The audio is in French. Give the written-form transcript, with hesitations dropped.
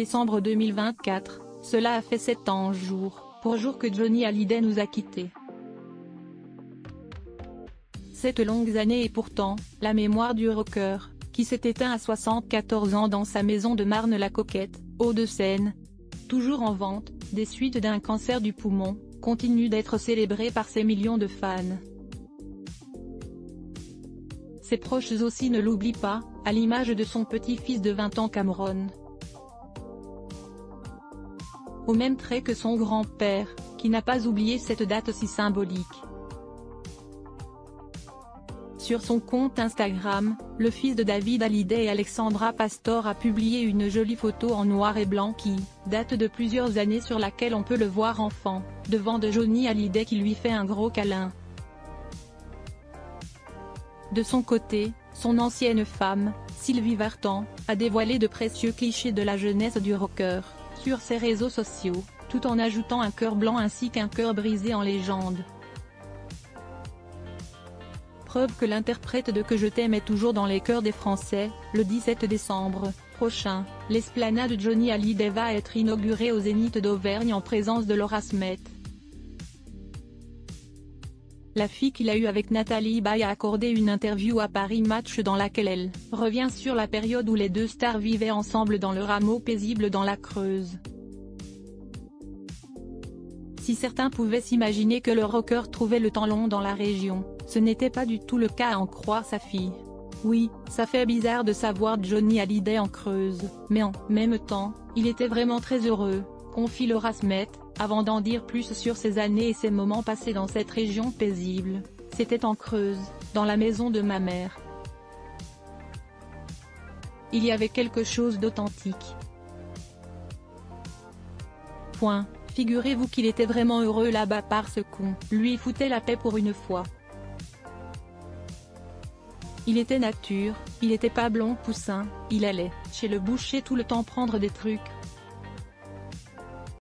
décembre 2024, cela a fait 7 ans jour pour jour que Johnny Hallyday nous a quittés. 7 longues années et pourtant, la mémoire du rocker, qui s'est éteint à 74 ans dans sa maison de Marne-la-Coquette, Hauts-de-Seine, toujours en vente, des suites d'un cancer du poumon, continue d'être célébré par ses millions de fans. Ses proches aussi ne l'oublient pas, à l'image de son petit-fils de 20 ans Cameron. Au même trait que son grand-père, qui n'a pas oublié cette date si symbolique. Sur son compte Instagram, le fils de David Hallyday et Alexandra Pastor a publié une jolie photo en noir et blanc qui date de plusieurs années sur laquelle on peut le voir enfant, devant de Johnny Hallyday qui lui fait un gros câlin. De son côté, son ancienne femme, Sylvie Vartan, a dévoilé de précieux clichés de la jeunesse du rocker sur ses réseaux sociaux, tout en ajoutant un cœur blanc ainsi qu'un cœur brisé en légende. Preuve que l'interprète de Que je t'aime est toujours dans les cœurs des Français. Le 17 décembre prochain, l'esplanade Johnny Hallyday va être inaugurée au Zénith d'Auvergne en présence de Laura Smet. La fille qu'il a eue avec Nathalie Baye a accordé une interview à Paris Match dans laquelle elle revient sur la période où les deux stars vivaient ensemble dans leur hameau paisible dans la Creuse. Si certains pouvaient s'imaginer que le rocker trouvait le temps long dans la région, ce n'était pas du tout le cas à en croire sa fille. Oui, ça fait bizarre de savoir Johnny Hallyday en Creuse, mais en même temps, il était vraiment très heureux, confie Laura Smet, avant d'en dire plus sur ses années et ses moments passés dans cette région paisible. C'était en Creuse, dans la maison de ma mère. Il y avait quelque chose d'authentique. Point. Figurez-vous qu'il était vraiment heureux là-bas parce qu'on lui foutait la paix pour une fois. Il était nature, il était pas blond poussin, il allait chez le boucher tout le temps prendre des trucs,